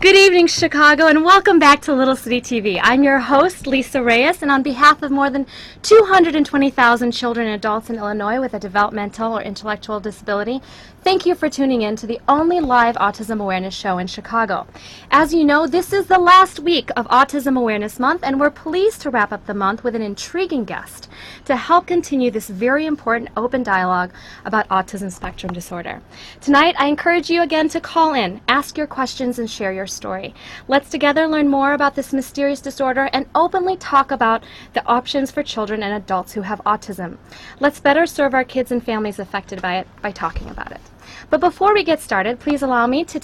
Good evening, Chicago, and welcome back to Little City TV. I'm your host, Lisa Reyes, and on behalf of more than 220,000 children and adults in Illinois with a developmental or intellectual disability, thank you for tuning in to the only live autism awareness show in Chicago. As you know, this is the last week of Autism Awareness Month, and we're pleased to wrap up the month with an intriguing guest to help continue this very important open dialogue about autism spectrum disorder. Tonight, I encourage you again to call in, ask your questions, and share your story. Let's together learn more about this mysterious disorder and openly talk about the options for children and adults who have autism. Let's better serve our kids and families affected by it by talking about it. But before we get started, please allow me to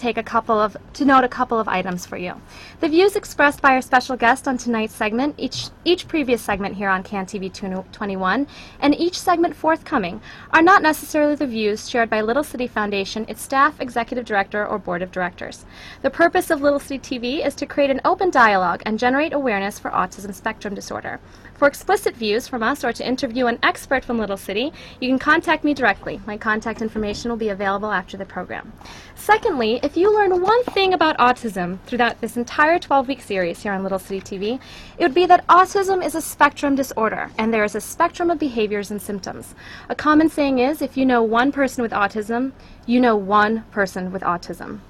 note a couple of items for you. The views expressed by our special guest on tonight's segment, each previous segment here on CAN TV 21, and each segment forthcoming, are not necessarily the views shared by Little City Foundation, its staff, executive director, or board of directors. The purpose of Little City TV is to create an open dialogue and generate awareness for autism spectrum disorder. For explicit views from us or to interview an expert from Little City, you can contact me directly. My contact information will be available after the program. Secondly, if you learn one thing about autism throughout this entire 12-week series here on Little City TV, it would be that autism is a spectrum disorder, and there is a spectrum of behaviors and symptoms. A common saying is, if you know one person with autism, you know one person with autism.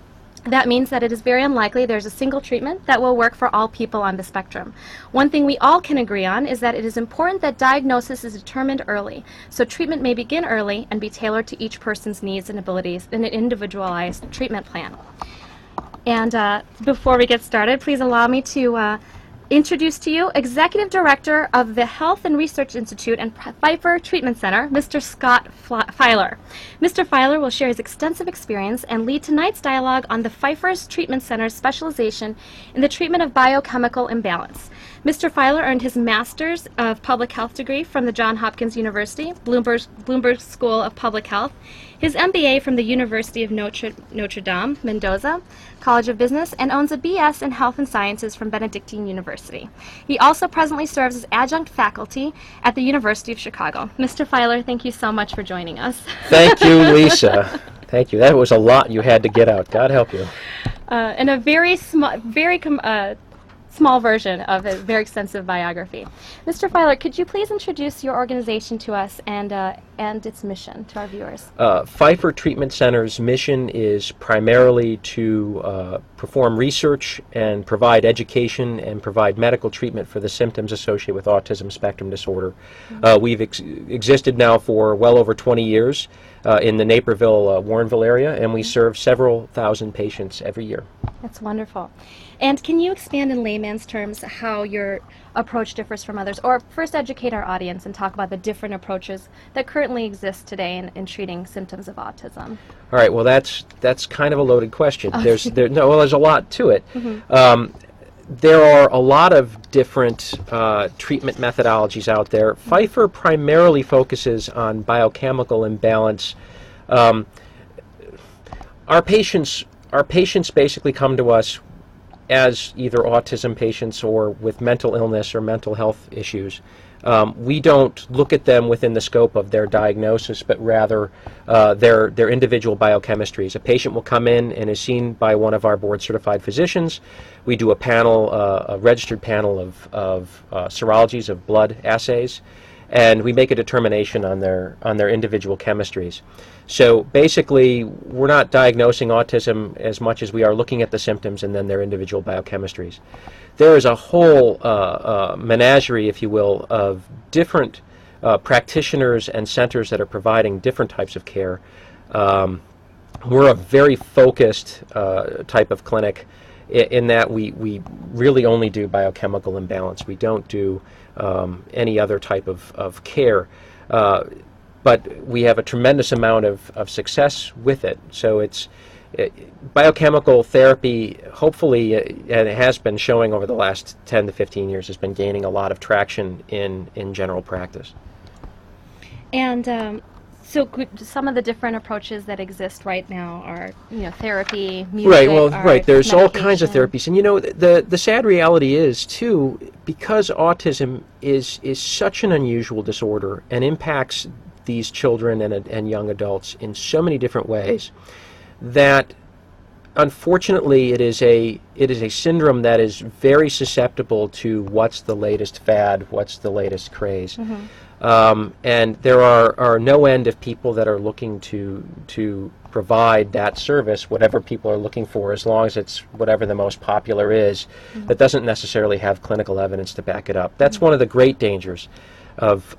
That means that it is very unlikely there's a single treatment that will work for all people on the spectrum. One thing we all can agree on is that it is important that diagnosis is determined early, so treatment may begin early and be tailored to each person's needs and abilities in an individualized treatment plan. And before we get started, please allow me to introduce to you Executive Director of the Health and Research Institute and Pfeiffer Treatment Center, Mr. Scott Pfeiffer. Mr. Pfeiffer will share his extensive experience and lead tonight's dialogue on the Pfeiffer's Treatment Center's specialization in the treatment of biochemical imbalance. Mr. Pfeiffer earned his Master's of Public Health degree from the Johns Hopkins University, Bloomberg School of Public Health, his MBA from the University of Notre Dame, Mendoza College of Business, and owns a BS in Health and Sciences from Benedictine University. He also presently serves as adjunct faculty at the University of Chicago. Mr. Pfeiffer, thank you so much for joining us. Thank you, Lisa. Thank you. That was a lot you had to get out. God help you. And a very small version of a very extensive biography. Mr. Pfeiffer, could you please introduce your organization to us and its mission to our viewers? Pfeiffer Treatment Center's mission is primarily to perform research and provide education and provide medical treatment for the symptoms associated with autism spectrum disorder. We've existed now for well over 20 years in the Naperville, Warrenville area, and we serve several thousand patients every year. That's wonderful. And can you expand in layman's terms how your approach differs from others, or first educate our audience and talk about the different approaches that currently exist today in treating symptoms of autism? All right. Well, that's kind of a loaded question. Okay. There's a lot to it. There are a lot of different treatment methodologies out there. Pfeiffer primarily focuses on biochemical imbalance. Our patients basically come to us as either autism patients or with mental illness or mental health issues. We don't look at them within the scope of their diagnosis, but rather their individual biochemistries. A patient will come in and is seen by one of our board-certified physicians. We do a panel, a registered panel of serologies of blood assays, and we make a determination on their individual chemistries. So basically, we're not diagnosing autism as much as we are looking at the symptoms and then their individual biochemistries. There is a whole menagerie, if you will, of different practitioners and centers that are providing different types of care. We're a very focused type of clinic in that we really only do biochemical imbalance. We don't do any other type of care. But we have a tremendous amount of success with it. So biochemical therapy, hopefully, and it has been showing over the last 10 to 15 years, has been gaining a lot of traction in general practice. And so some of the different approaches that exist right now are, therapy, music, right. There's medication. all kinds of therapies. And the sad reality is, too, because autism is such an unusual disorder and impacts these children and young adults in so many different ways, that unfortunately, it is a syndrome that is very susceptible to what's the latest fad, what's the latest craze. And there are no end of people that are looking to provide that service, whatever people are looking for, as long as it's whatever the most popular is, that doesn't necessarily have clinical evidence to back it up. That's one of the great dangers of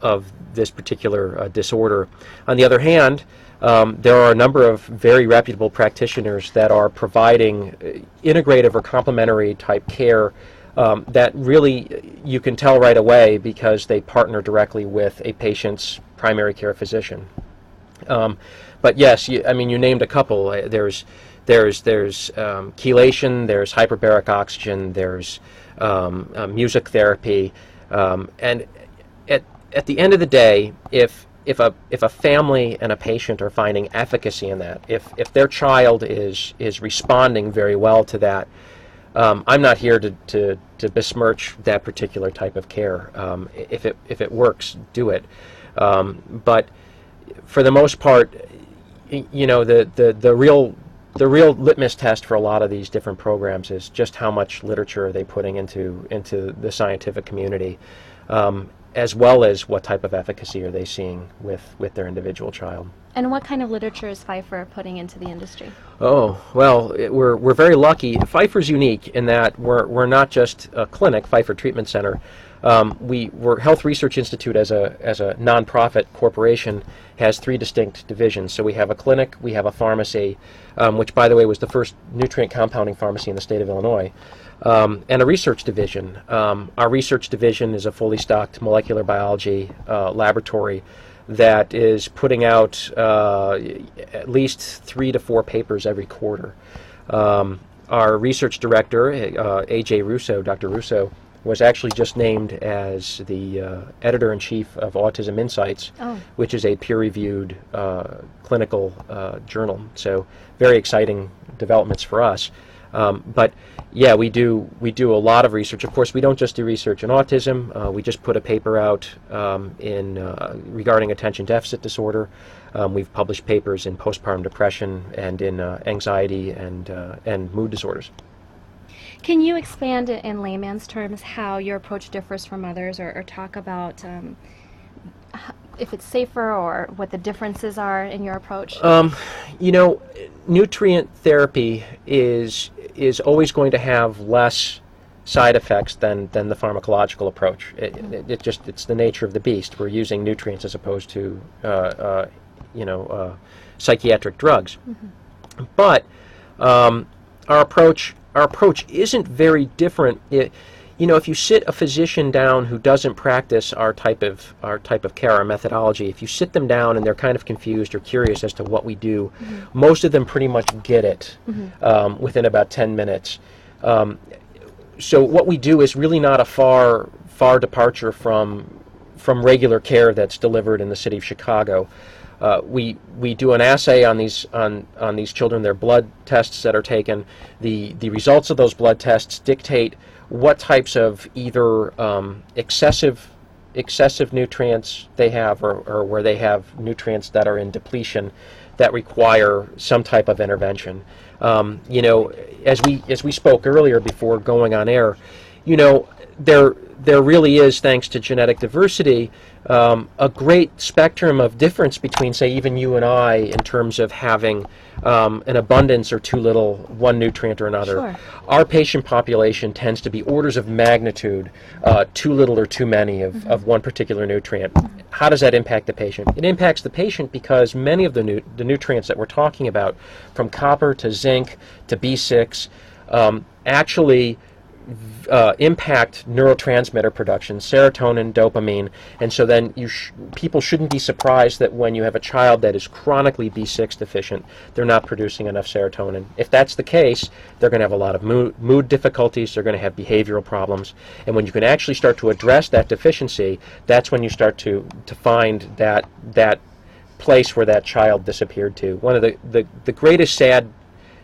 this particular disorder. On the other hand, there are a number of very reputable practitioners that are providing integrative or complementary type care that really you can tell right away because they partner directly with a patient's primary care physician. But yes, you named a couple. There's chelation, there's hyperbaric oxygen, there's music therapy, and at the end of the day, if a family and a patient are finding efficacy in that, if their child is responding very well to that, I'm not here to besmirch that particular type of care. If it works, do it. But for the most part, the real litmus test for a lot of these different programs is just how much literature are they putting into the scientific community, as well as what type of efficacy are they seeing with their individual child. And what kind of literature is Pfeiffer putting into the industry? Oh, well, we're very lucky. Pfeiffer's unique in that we're not just a clinic, Pfeiffer Treatment Center. We're Health Research Institute as a nonprofit corporation has 3 distinct divisions. So we have a clinic, we have a pharmacy, which by the way was the first nutrient compounding pharmacy in the state of Illinois, and a research division. Our research division is a fully stocked molecular biology laboratory that is putting out at least 3 to 4 papers every quarter. Our research director, A.J. Russo, Dr. Russo, was actually just named as the editor-in-chief of Autism Insights, which is a peer-reviewed clinical journal. So very exciting developments for us. But yeah, we do a lot of research. Of course, we don't just do research in autism. We just put a paper out regarding attention deficit disorder. We've published papers in postpartum depression and in anxiety and mood disorders. Can you expand it in layman's terms how your approach differs from others, or talk about if it's safer or what the differences are in your approach? Nutrient therapy is always going to have less side effects than the pharmacological approach. It's the nature of the beast. We're using nutrients as opposed to psychiatric drugs. But our approach isn't very different. If you sit a physician down who doesn't practice our type of care, our methodology, if you sit them down and they're kind of confused or curious as to what we do, most of them pretty much get it within about 10 minutes. So what we do is really not a far departure from regular care that's delivered in the city of Chicago. We do an assay on these children, their blood tests that are taken. The results of those blood tests dictate what types of either excessive nutrients they have or where they have nutrients that are in depletion that require some type of intervention. As we spoke earlier before going on air, there really is, thanks to genetic diversity, a great spectrum of difference between, say, even you and I in terms of having an abundance or too little one nutrient or another. Sure. Our patient population tends to be orders of magnitude too little or too many of one particular nutrient. How does that impact the patient? It impacts the patient because many of the nutrients that we're talking about, from copper to zinc to B6, actually impact neurotransmitter production, serotonin, dopamine, and so then people shouldn't be surprised that when you have a child that is chronically B6 deficient, they're not producing enough serotonin. If that's the case, they're going to have a lot of mood difficulties, they're going to have behavioral problems, and when you can actually start to address that deficiency, that's when you start to find that place where that child disappeared to. One of the greatest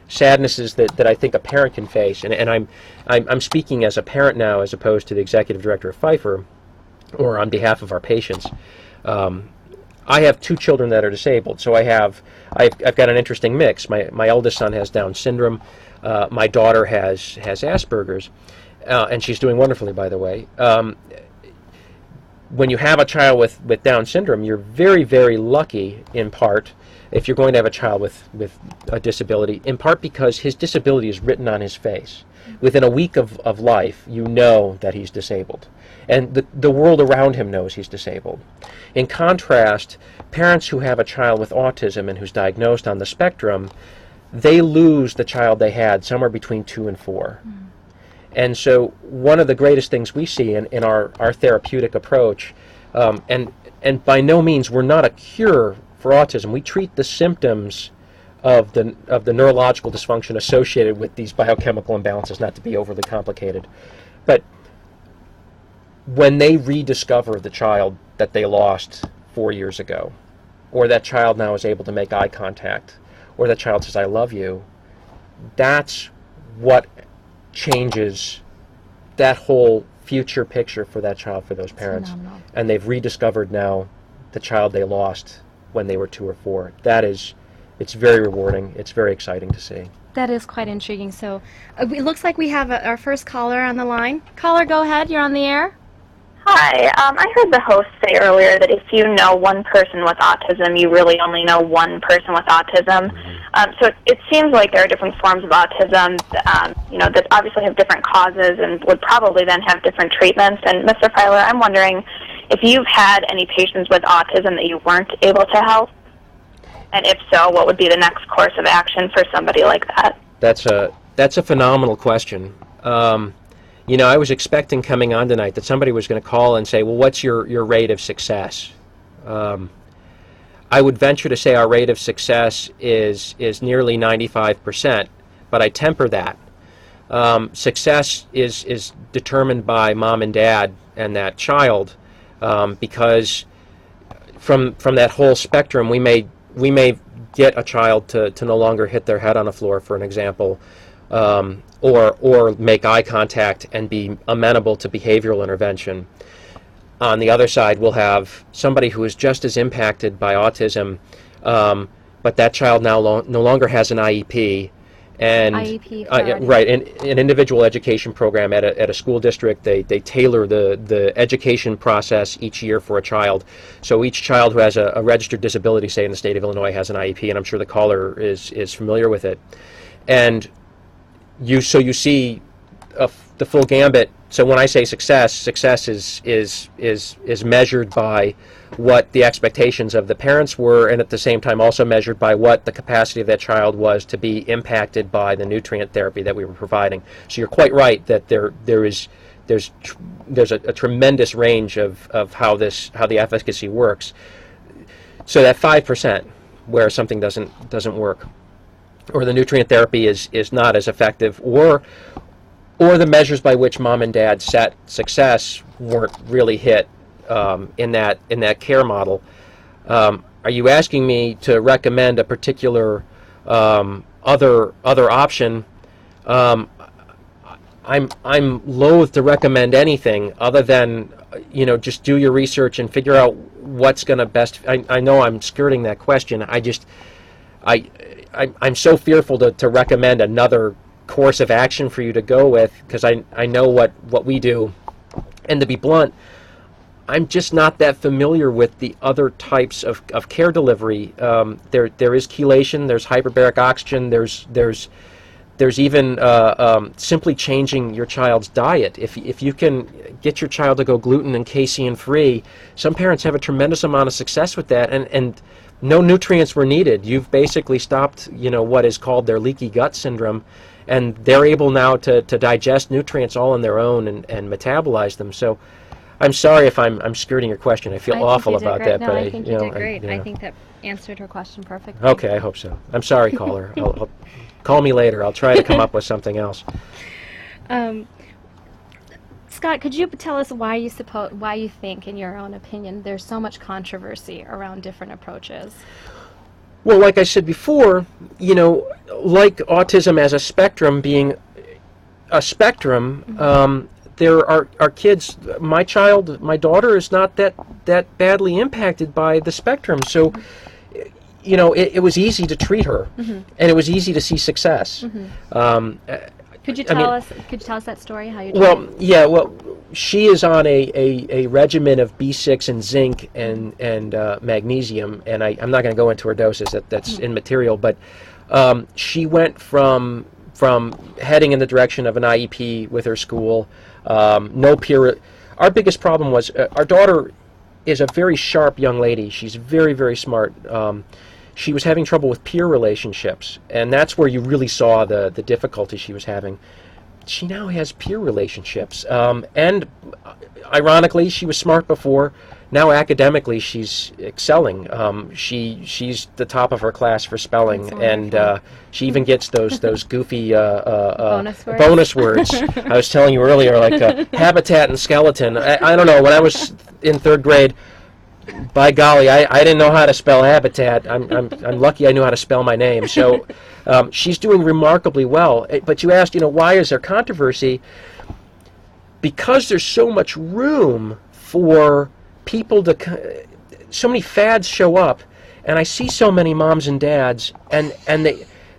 sadnesses that I think a parent can face, and I'm speaking as a parent now as opposed to the executive director of Pfeiffer, or on behalf of our patients. I have two children that are disabled, so I've got an interesting mix. My eldest son has Down syndrome. My daughter has Asperger's, and she's doing wonderfully, by the way. When you have a child with Down syndrome, you're very, very lucky, in part, if you're going to have a child with a disability, in part because his disability is written on his face. Within a week of life, you know that he's disabled. And the world around him knows he's disabled. In contrast, parents who have a child with autism and who's diagnosed on the spectrum, they lose the child they had somewhere between 2 and 4. And so one of the greatest things we see in our therapeutic approach, and by no means we're not a cure for autism. We treat the symptoms of the neurological dysfunction associated with these biochemical imbalances, not to be overly complicated. But when they rediscover the child that they lost 4 years ago, or that child now is able to make eye contact, or that child says, "I love you," that's what changes that whole future picture for that child, for those parents. Phenomenal. And they've rediscovered now the child they lost when they were 2 or 4. It's very rewarding. It's very exciting to see. That is quite intriguing. So it looks like we have our first caller on the line. Caller, go ahead. You're on the air. Hi. I heard the host say earlier that if you know one person with autism, you really only know one person with autism. So it seems like there are different forms of autism, that obviously have different causes and would probably then have different treatments. And Mr. Pfeiffer, I'm wondering if you've had any patients with autism that you weren't able to help, and if so, what would be the next course of action for somebody like that? That's a phenomenal question. I was expecting coming on tonight that somebody was going to call and say, well, what's your rate of success? I would venture to say our rate of success is nearly 95%, but I temper that. Success is determined by mom and dad and that child, because from that whole spectrum, we may get a child to no longer hit their head on the floor, for an example, or make eye contact and be amenable to behavioral intervention. On the other side, we'll have somebody who is just as impacted by autism, but that child now no longer has an IEP. And IEP, right, in an individual education program at a school district, they tailor the education process each year for a child. So each child who has a registered disability, say in the state of Illinois, has an IEP, and I'm sure the caller is familiar with it. And you see the full gambit. So when I say success is measured by what the expectations of the parents were, and at the same time also measured by what the capacity of that child was to be impacted by the nutrient therapy that we were providing. So you're quite right that there's a tremendous range of how the efficacy works. So that 5% where something doesn't work, or the nutrient therapy is not as effective, or the measures by which mom and dad set success weren't really hit in that care model. Are you asking me to recommend a particular other option? I'm loath to recommend anything other than just do your research and figure out what's going to best. I know I'm skirting that question. I'm so fearful to recommend another course of action for you to go with, because I know what we do, and to be blunt, I'm just not that familiar with the other types of care delivery. There is chelation, there's hyperbaric oxygen, there's even simply changing your child's diet. If you can get your child to go gluten and casein free, some parents have a tremendous amount of success with that, and no nutrients were needed. You've basically stopped what is called their leaky gut syndrome, and they're able now to digest nutrients all on their own and metabolize them. So I'm sorry if I'm skirting your question. I feel awful about that. No, but I think you did great. I think that answered her question perfectly. Okay, I hope so. I'm sorry, caller. I'll call me later. I'll try to come up with something else. Scott, could you tell us why you think, in your own opinion, there's so much controversy around different approaches? Well, like I said before, like autism as a spectrum being a spectrum, there are kids. My daughter is not that badly impacted by the spectrum. So, it was easy to treat her, and it was easy to see success. Could you tell us that story? How you? Well, she is on a regimen of B6 and zinc and magnesium, and I'm not going to go into her doses. That's immaterial, but she went from heading in the direction of an IEP with her school. No peer. Our biggest problem was our daughter is a very sharp young lady. She's very, very smart. She was having trouble with peer relationships, and that's where you really saw the difficulty she was having. She now has peer relationships, and ironically, she was smart before. Now academically, she's excelling. She's the top of her class for spelling, and she even gets those goofy bonus words. I was telling you earlier, like habitat and skeleton. I don't know. When I was in third grade, by golly, I didn't know how to spell habitat. I'm lucky I knew how to spell my name. So she's doing remarkably well. But you asked, why is there controversy? Because there's so much room for people to, so many fads show up, and I see so many moms and dads, and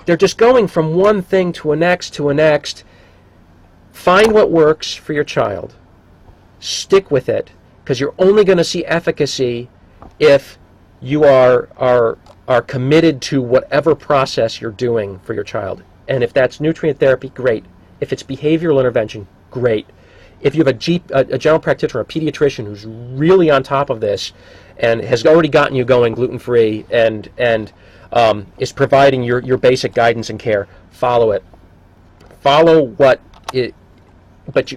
they're just going from one thing to a next. Find what works for your child. Stick with it. Because you're only going to see efficacy if you are committed to whatever process you're doing for your child. And if that's nutrient therapy, great. If it's behavioral intervention, great. If you have a general practitioner, a pediatrician who's really on top of this and has already gotten you going gluten-free and is providing your basic guidance and care, follow it. Follow what it, but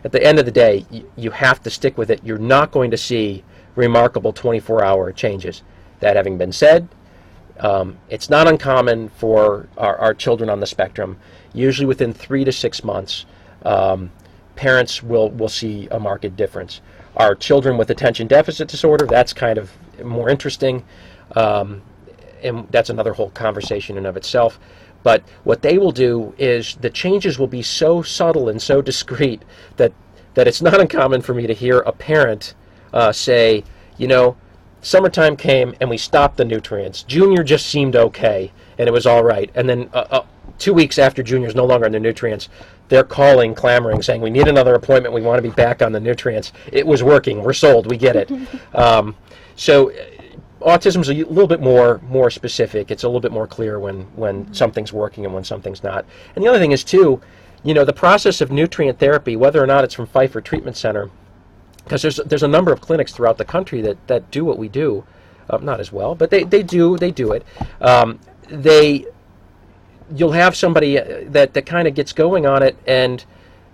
at the end of the day, you have to stick with it. You're not going to see remarkable 24-hour changes. That having been said, it's not uncommon for our children on the spectrum. Usually within 3 to 6 months, parents will see a marked difference. Our children with attention deficit disorder, that's kind of more interesting, and that's another whole conversation in of itself. But what they will do is the changes will be so subtle and so discreet that it's not uncommon for me to hear a parent say, summertime came and we stopped the nutrients. Junior just seemed okay and it was all right. And then 2 weeks after Junior's no longer on the nutrients, they're calling, clamoring, saying, we need another appointment. We want to be back on the nutrients. It was working. We're sold. We get it. So autism is a little bit more specific. It's a little bit more clear when something's working and when something's not. And the other thing is, too, the process of nutrient therapy, whether or not it's from Pfeiffer Treatment Center, because there's a number of clinics throughout the country that do what we do, not as well, but they do it. You'll have somebody that kind of gets going on it, and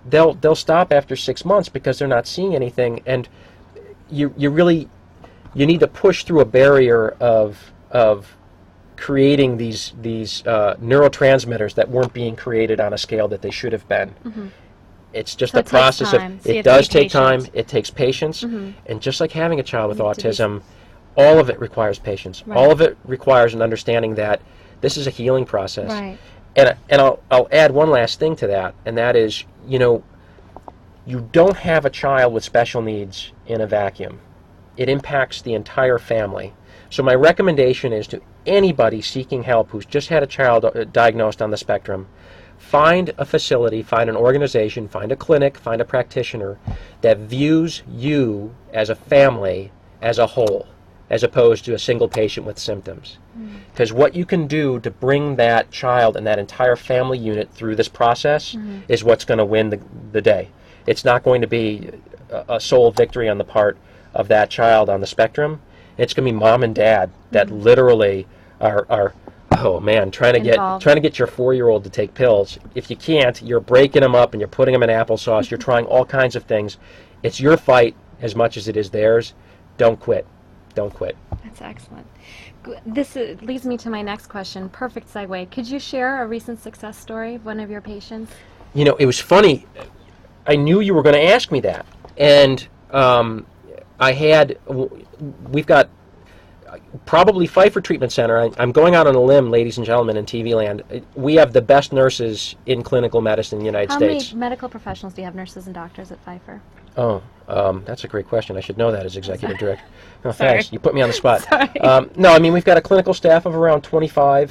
they'll stop after 6 months because they're not seeing anything, and you need to push through a barrier of creating these neurotransmitters that weren't being created on a scale that they should have been. Mm-hmm. It's just a process of, it does take time, it takes patience, and just like having a child with autism, all of it requires patience. Right. All of it requires an understanding that this is a healing process. Right. And I'll add one last thing to that, and that is, you don't have a child with special needs in a vacuum. It impacts the entire family. So my recommendation is to anybody seeking help who's just had a child diagnosed on the spectrum, find a facility, find an organization, find a clinic, find a practitioner that views you as a family as a whole, as opposed to a single patient with symptoms. Because what you can do to bring that child and that entire family unit through this process is what's going to win the day. It's not going to be a sole victory on the part of that child on the spectrum. It's going to be mom and dad that literally are trying to get your 4-year-old to take pills. If you can't, you're breaking them up and you're putting them in applesauce. You're trying all kinds of things. It's your fight as much as it is theirs. Don't quit. Don't quit. That's excellent. This leads me to my next question. Perfect segue. Could you share a recent success story of one of your patients? It was funny. I knew you were going to ask me that. And we've got probably Pfeiffer Treatment Center. I'm going out on a limb, ladies and gentlemen, in TV land. We have the best nurses in clinical medicine in the United States. How many medical professionals do you have, nurses and doctors at Pfeiffer? Oh, that's a great question. I should know that as executive director. No, Sorry. thanks. You put me on the spot. Sorry. No, I mean, we've got a clinical staff of around 25.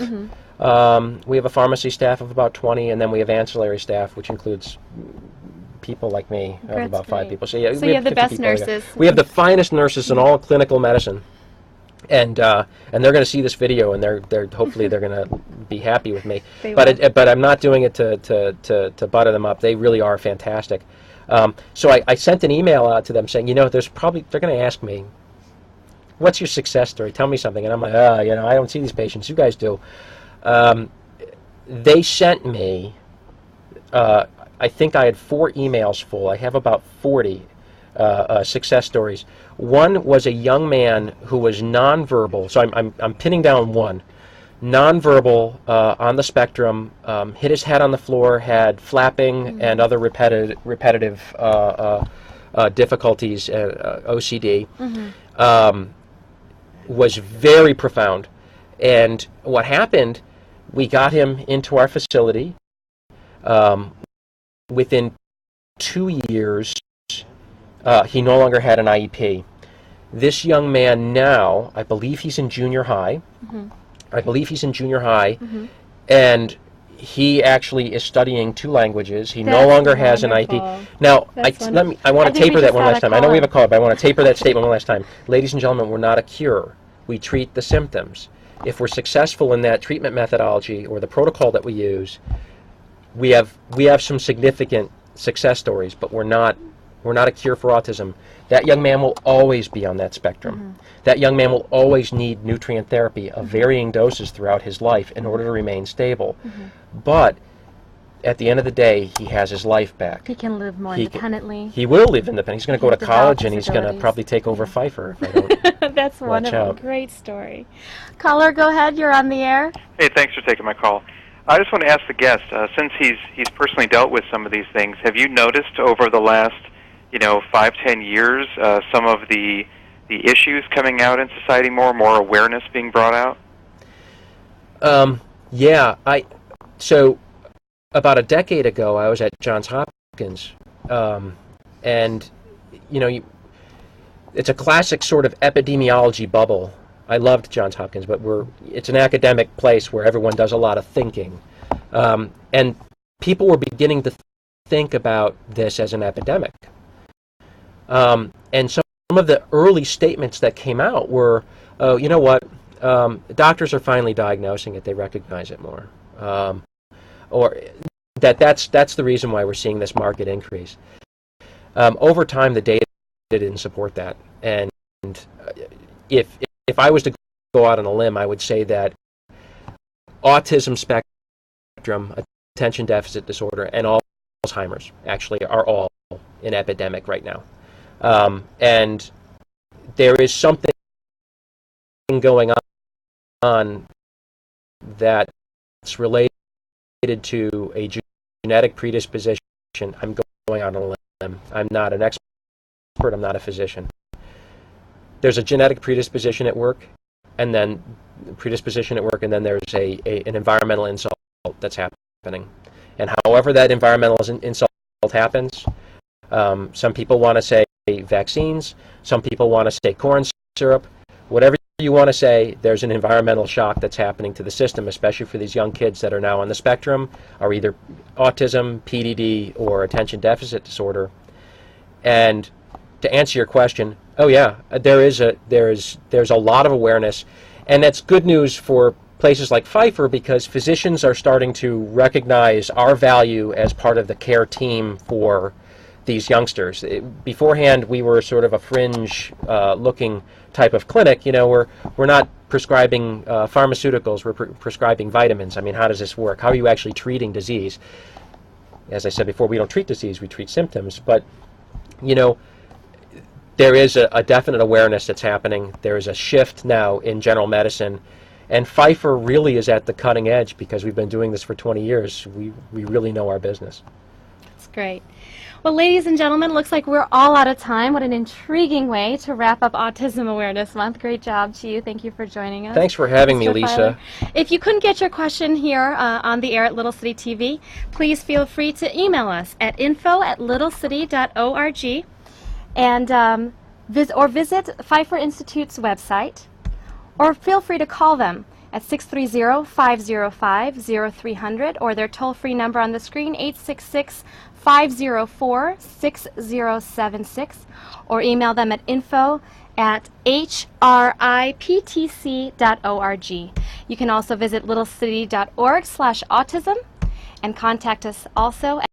We have a pharmacy staff of about 20, and then we have ancillary staff, which includes people like me, of That's about 5 great. people. So yeah, So we you have the 50 best people together. nurses. We have the finest nurses in all clinical medicine, and they're going to see this video, and they're hopefully they're going to be happy with me. But I'm not doing it to butter them up. They really are fantastic. So I sent an email out to them saying, they're going to ask me, what's your success story? Tell me something. And I'm like, I don't see these patients. You guys do. They sent me, I think I had 4 emails full. I have about 40 success stories. One was a young man who was nonverbal. So I'm pinning down one. Nonverbal on the spectrum, hit his head on the floor, had flapping and other repetitive difficulties, OCD, was very profound. And what happened, we got him into our facility. Within 2 years, he no longer had an IEP. This young man now, I believe he's in junior high. And he actually is studying 2 languages. He no longer has an IEP. Now, I want to taper that one last time. I know we have a call, but I want to taper that statement one last time. Ladies and gentlemen, we're not a cure. We treat the symptoms. If we're successful in that treatment methodology or the protocol that we use, we have some significant success stories, but we're not a cure for autism. That young man will always be on that spectrum. That young man will always need nutrient therapy of varying doses throughout his life in order to remain stable. But at the end of the day, he has his life back. He can live more independently. He will live independently. He's going to go to college, and he's going to abilities. probably take over Pfeiffer if I don't. That's Watch wonderful. out. Great story. Caller, go ahead. You're on the air. Hey, thanks for taking my call. I just want to ask the guest, since he's personally dealt with some of these things, have you noticed over the last 5-10 years some of the issues coming out in society more awareness being brought out? Yeah, so about a decade ago I was at Johns Hopkins, and it's a classic sort of epidemiology bubble. I loved Johns Hopkins, but it's an academic place where everyone does a lot of thinking, and people were beginning to think about this as an epidemic. And some of the early statements that came out were, oh, you know what, doctors are finally diagnosing it, they recognize it more. Or that's the reason why we're seeing this market increase. Over time, the data didn't support that. And if I was to go out on a limb, I would say that autism spectrum, attention deficit disorder, and Alzheimer's actually are all in epidemic right now. And there is something going on that's related to a genetic predisposition. I'm going out on a limb. I'm not an expert. I'm not a physician. There's a genetic predisposition at work, and then there's an environmental insult that's happening. And however that environmental insult happens, some people want to say vaccines, some people want to say corn syrup, whatever you want to say, there's an environmental shock that's happening to the system, especially for these young kids that are now on the spectrum, are either autism, PDD, or attention deficit disorder. And to answer your question, oh yeah, there's a lot of awareness, and that's good news for places like Pfeiffer because physicians are starting to recognize our value as part of the care team for these youngsters. Beforehand, we were sort of a fringe looking type of clinic. We're not prescribing pharmaceuticals, we're prescribing vitamins. I mean, how does this work? How are you actually treating disease? As I said before, we don't treat disease, we treat symptoms. But, there is a definite awareness that's happening. There is a shift now in general medicine. And Pfeiffer really is at the cutting edge because we've been doing this for 20 years. We really know our business. That's great. Well, ladies and gentlemen, looks like we're all out of time. What an intriguing way to wrap up Autism Awareness Month. Great job to you. Thank you for joining us. Thanks for having me, Mr. Lisa. Pfeiffer. If you couldn't get your question here on the air at Little City TV, please feel free to email us at info@littlecity.org and visit Pfeiffer Institute's website, or feel free to call them at 630-505-0300 or their toll-free number on the screen, 866-504-6076, or email them at info@hriptc.org. You can also visit littlecity.org/autism and contact us also